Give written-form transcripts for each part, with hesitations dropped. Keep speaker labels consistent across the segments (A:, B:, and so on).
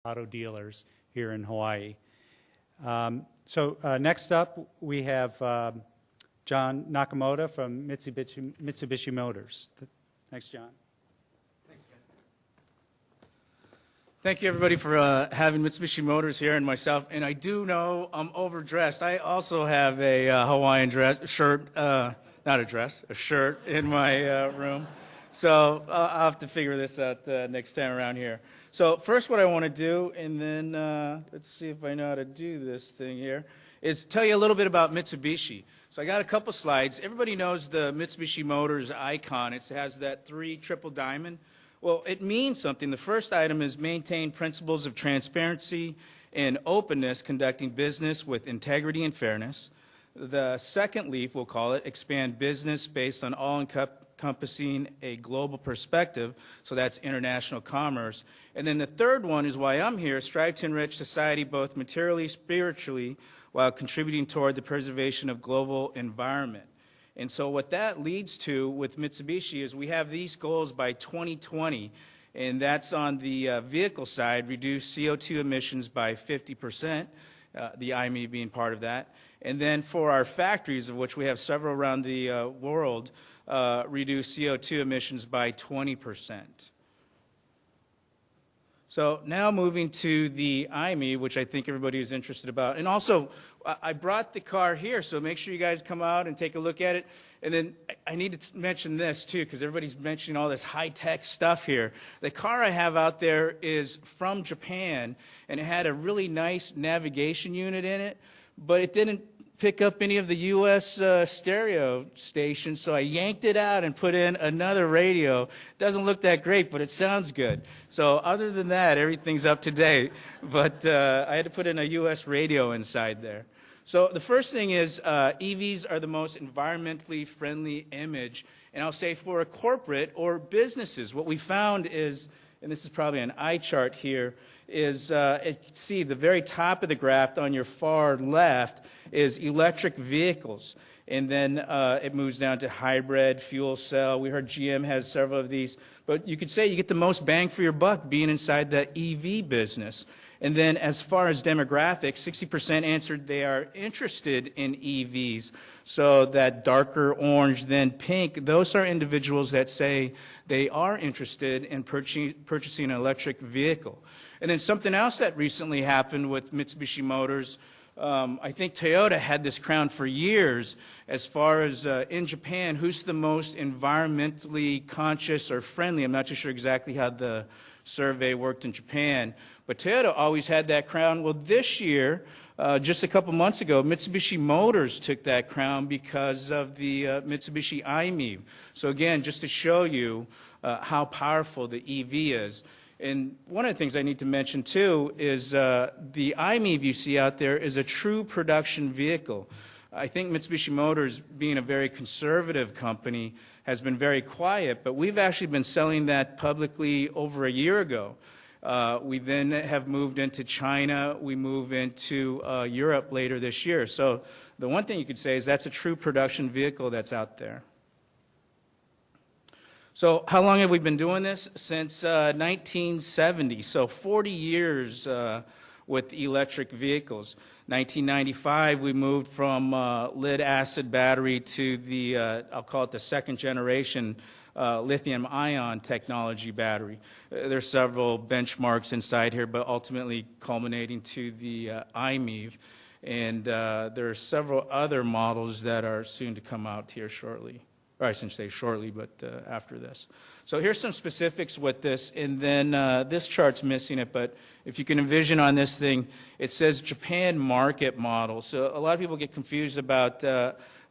A: auto dealers here in Hawaii. Next up, we have John Nakamoto from Mitsubishi Motors. Thanks, John.
B: Thanks, Ken. Thank you, everybody, for having Mitsubishi Motors here and myself. And I do know I'm overdressed. I also have a Hawaiian shirt, not a dress, a shirt in my room. So I'll have to figure this out next time around here. So first what I want to do, and then let's see if I know how to do this thing here, is tell you a little bit about Mitsubishi. So I got a couple slides. Everybody knows the Mitsubishi Motors icon. It has that 3 triple diamond. Well, it means something. The first item is maintain principles of transparency and openness, conducting business with integrity and fairness. The second leaf, we'll call it, expand business based on all-encompassing a global perspective, so that's international commerce. And then the third one is why I'm here, strive to enrich society both materially, spiritually, while contributing toward the preservation of global environment. And so what that leads to with Mitsubishi is we have these goals by 2020, and that's on the vehicle side, reduce CO2 emissions by 50%, the IME being part of that. And then for our factories, of which we have several around the world, reduce CO2 emissions by 20%. So now moving to the IME, which I think everybody is interested about. And also, I brought the car here, so make sure you guys come out and take a look at it. And then I need to mention this, too, because everybody's mentioning all this high-tech stuff here. The car I have out there is from Japan, and it had a really nice navigation unit in it, but it didn't pick up any of the U.S. stereo stations, so I yanked it out and put in another radio. It doesn't look that great, but it sounds good. So other than that, everything's up to date, but I had to put in a U.S. radio inside there. So the first thing is EVs are the most environmentally friendly image, and I'll say for a corporate or businesses. What we found is, and this is probably an eye chart here, is see the very top of the graph on your far left is electric vehicles. And then it moves down to hybrid, fuel cell. We heard GM has several of these. But you could say you get the most bang for your buck being inside the EV business. And then as far as demographics, 60% answered they are interested in EVs. So that darker orange, then pink, those are individuals that say they are interested in purchasing an electric vehicle. And then something else that recently happened with Mitsubishi Motors, I think Toyota had this crown for years as far as in Japan, who's the most environmentally conscious or friendly. I'm not too sure exactly how the survey worked in Japan, but Toyota always had that crown. Well, this year, just a couple months ago, Mitsubishi Motors took that crown because of the Mitsubishi IME. So again, just to show you how powerful the EV is. And one of the things I need to mention, too, is the IME you see out there is a true production vehicle. I think Mitsubishi Motors, being a very conservative company, has been very quiet, but we've actually been selling that publicly over a year ago. We then have moved into China. We move into Europe later this year. So the one thing you could say is that's a true production vehicle that's out there. So how long have we been doing this? Since 1970, so 40 years with electric vehicles. 1995, we moved from lead-acid battery to the, I'll call it the second generation lithium-ion technology battery. There's several benchmarks inside here, but ultimately culminating to the iMEV. And there are several other models that are soon to come out here shortly. Or I shouldn't say shortly, but after this. So here's some specifics with this, and then this chart's missing it, but if you can envision on this thing, it says Japan market model. So a lot of people get confused about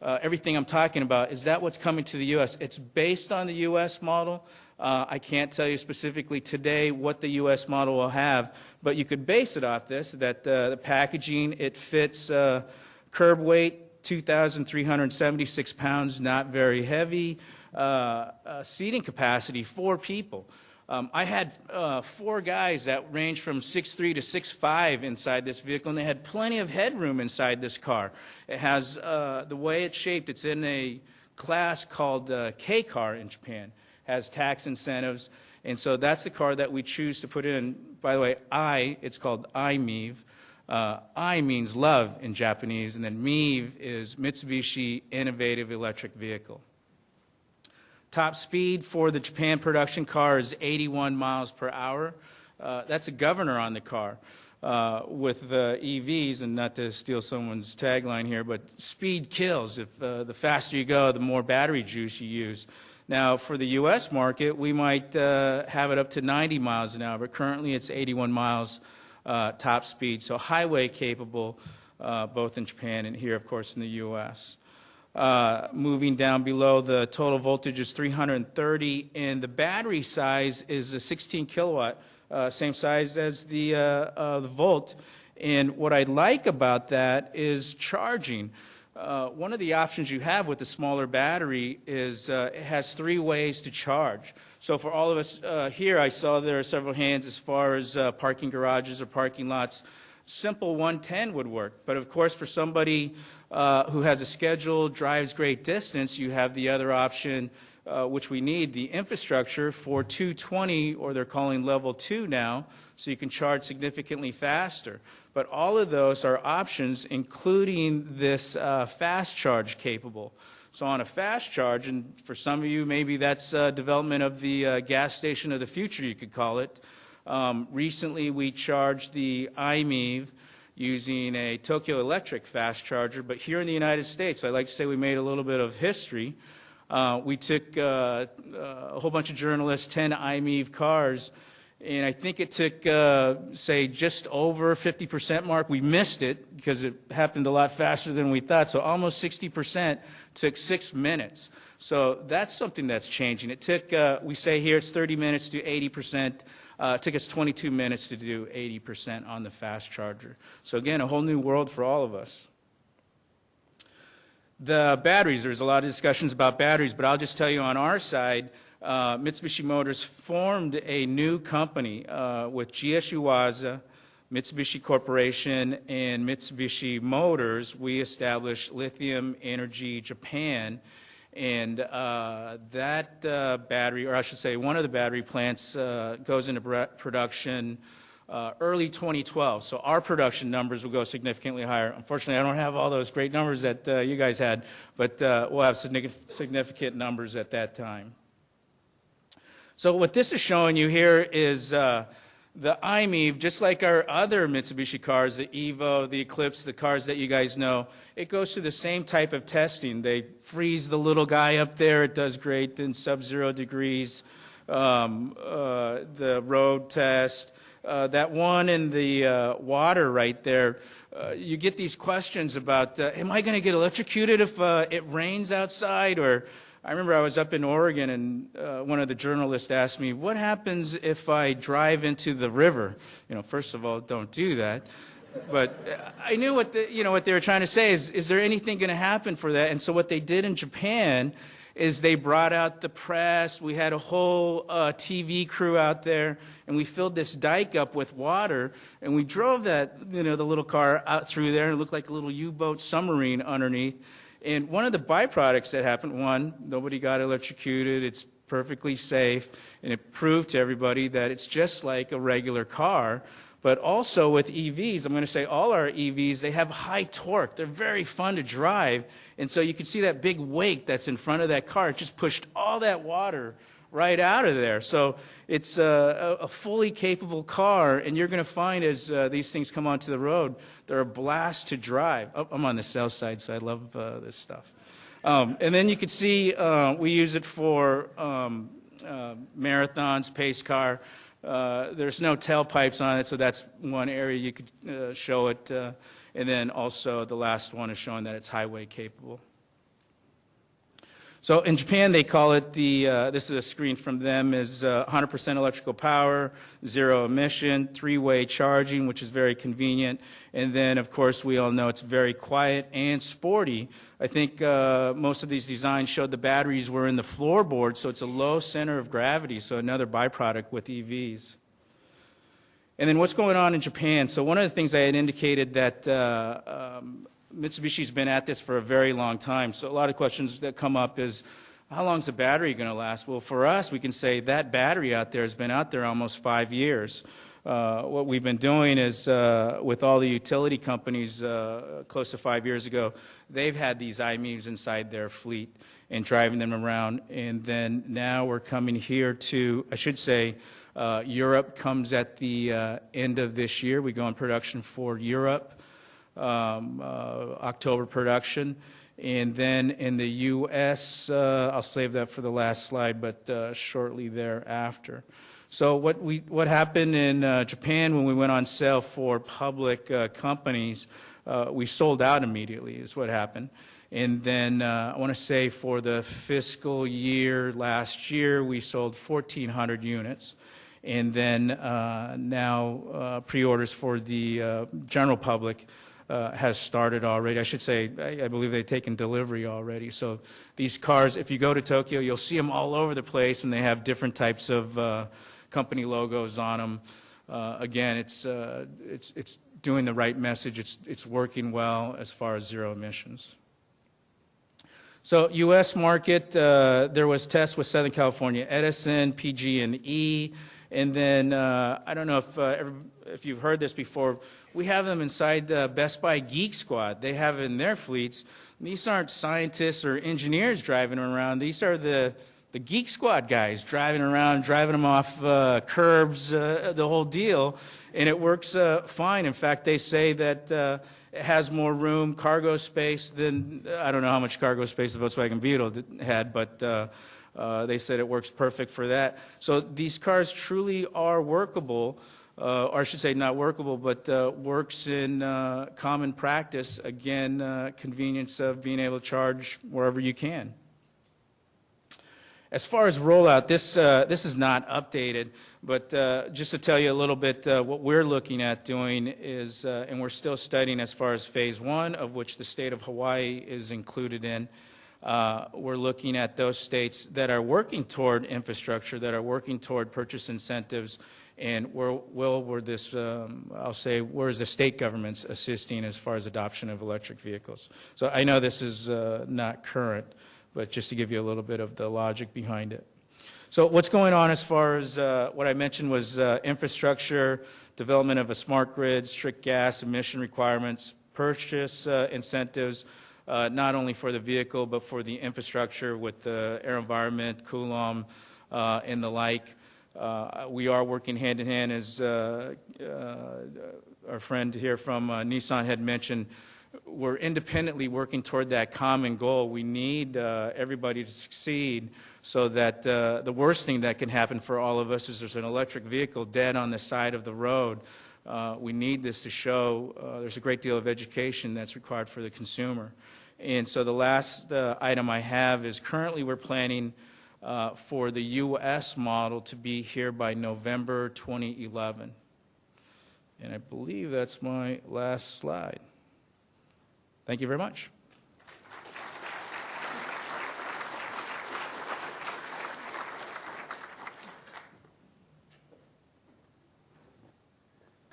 B: everything I'm talking about. Is that what's coming to the U.S.? It's based on the U.S. model. I can't tell you specifically today what the U.S. model will have, but you could base it off this, that the packaging, it fits curb weight, 2,376 pounds, not very heavy. Seating capacity, 4 people. I had 4 guys that ranged from 6'3" to 6'5" inside this vehicle, and they had plenty of headroom inside this car. It has, the way it's shaped, it's in a class called K car in Japan. Has tax incentives, And so that's the car that we choose to put in. By the way, it's called I-MEV. I means love in Japanese, and then MEV is Mitsubishi Innovative Electric Vehicle. Top speed for the Japan production car is 81 miles per hour. That's a governor on the car. With the EVs, and not to steal someone's tagline here, but speed kills. If the faster you go, the more battery juice you use. Now, for the U.S. market, we might have it up to 90 miles an hour, but currently it's 81 miles top speed, so highway capable, both in Japan and here, of course, in the U.S. Moving down below, the total voltage is 330, and the battery size is a 16 kilowatt, same size as the Volt. And what I like about that is charging. One of the options you have with the smaller battery is it has 3 ways to charge. So for all of us here, I saw there are several hands as far as parking garages or parking lots. Simple 110 would work. But of course, for somebody who has a schedule, drives great distance, you have the other option, which we need, the infrastructure for 220, or they're calling level 2 now, so you can charge significantly faster. But all of those are options, including this fast charge capable. So on a fast charge, and for some of you, maybe that's development of the gas station of the future, you could call it. Recently, we charged the I-MEV using a Tokyo Electric fast charger, but here in the United States, I like to say we made a little bit of history. We took a whole bunch of journalists, 10 I-MEV cars, and I think it took, say, just over 50% mark. We missed it because it happened a lot faster than we thought, so almost 60% took 6 minutes. So that's something that's changing. It took, we say here it's 30 minutes to 80%. It took us 22 minutes to do 80% on the fast charger. So again, a whole new world for all of us. The batteries, there's a lot of discussions about batteries, but I'll just tell you on our side, Mitsubishi Motors formed a new company with GS Yuasa, Mitsubishi Corporation, and Mitsubishi Motors. We established Lithium Energy Japan, and that battery, or I should say one of the battery plants goes into production early 2012. So our production numbers will go significantly higher. Unfortunately, I don't have all those great numbers that you guys had, but we'll have significant numbers at that time. So what this is showing you here is the I-MEV, just like our other Mitsubishi cars, the Evo, the Eclipse, the cars that you guys know, it goes through the same type of testing. They freeze the little guy up there. It does great in sub-zero degrees. The road test. That one in the water right there, you get these questions about, am I going to get electrocuted if it rains outside? Or I remember I was up in Oregon, and one of the journalists asked me, what happens if I drive into the river? You know, first of all, don't do that. But I knew what what they were trying to say is there anything going to happen for that? And so what they did in Japan is they brought out the press. We had a whole TV crew out there, and we filled this dike up with water, and we drove that, the little car out through there, and it looked like a little U-boat submarine underneath. And one of the byproducts that happened, one, nobody got electrocuted. It's perfectly safe, and it proved to everybody that it's just like a regular car. But also with EVs, I'm going to say all our EVs, they have high torque. They're very fun to drive. And so you can see that big wake that's in front of that car. It just pushed all that water right out of there. So it's a fully capable car, and you're going to find as these things come onto the road, they're a blast to drive. Oh, I'm on the south side, so I love this stuff. And then you can see we use it for marathons, pace car. There's no tailpipes on it, so that's one area you could show it. And then also the last one is showing that it's highway capable. So in Japan, they call it this is a screen from them, is 100% electrical power, zero emission, 3-way charging, which is very convenient. And then, of course, we all know it's very quiet and sporty. I think most of these designs showed the batteries were in the floorboard, so it's a low center of gravity, so another byproduct with EVs. And then what's going on in Japan? So one of the things I had indicated that Mitsubishi's been at this for a very long time. So a lot of questions that come up is, how long's the battery going to last? Well, for us, we can say that battery out there has been out there almost 5 years. What we've been doing is, with all the utility companies close to 5 years ago, they've had these IMEs inside their fleet and driving them around. And then now we're coming here to, I should say, Europe comes at the end of this year. We go in production for Europe, October production. And then in the U.S., I'll save that for the last slide, but shortly thereafter. So what happened in Japan when we went on sale for public companies, we sold out immediately is what happened. And then I want to say for the fiscal year last year, we sold 1,400 units. And then now pre-orders for the general public has started already. I should say, I believe they've taken delivery already. So these cars, if you go to Tokyo, you'll see them all over the place, and they have different types of company logos on them. Again, it's doing the right message. It's working well as far as zero emissions. So U.S. market, there was tests with Southern California Edison, PG&E, and then I don't know if you've heard this before. We have them inside the Best Buy Geek Squad. They have it in their fleets. These aren't scientists or engineers driving around. These are the Geek Squad guys driving around, driving them off curbs, the whole deal, and it works fine. In fact, they say that it has more room, cargo space than, I don't know how much cargo space the Volkswagen Beetle had, but they said it works perfect for that. So these cars truly are workable. Or I should say not workable, but works in common practice. Again, convenience of being able to charge wherever you can. As far as rollout, this is not updated, but just to tell you a little bit, what we're looking at doing is, and we're still studying as far as phase 1, of which the state of Hawaii is included in. We're looking at those states that are working toward infrastructure, that are working toward purchase incentives, and where this, I'll say, where is the state governments assisting as far as adoption of electric vehicles? So I know this is not current, but just to give you a little bit of the logic behind it. So what's going on as far as what I mentioned was infrastructure, development of a smart grid, strict gas emission requirements, purchase incentives, not only for the vehicle but for the infrastructure with the air environment, Coulomb, and the like. We are working hand in hand, as our friend here from Nissan had mentioned. We're independently working toward that common goal. We need everybody to succeed so that the worst thing that can happen for all of us is there's an electric vehicle dead on the side of the road. We need this to show there's a great deal of education that's required for the consumer. And so the last item I have is currently we're planning for the U.S. model to be here by November 2011. And I believe that's my last slide. Thank you very much.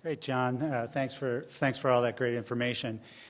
A: Great, John. Thanks for all that great information.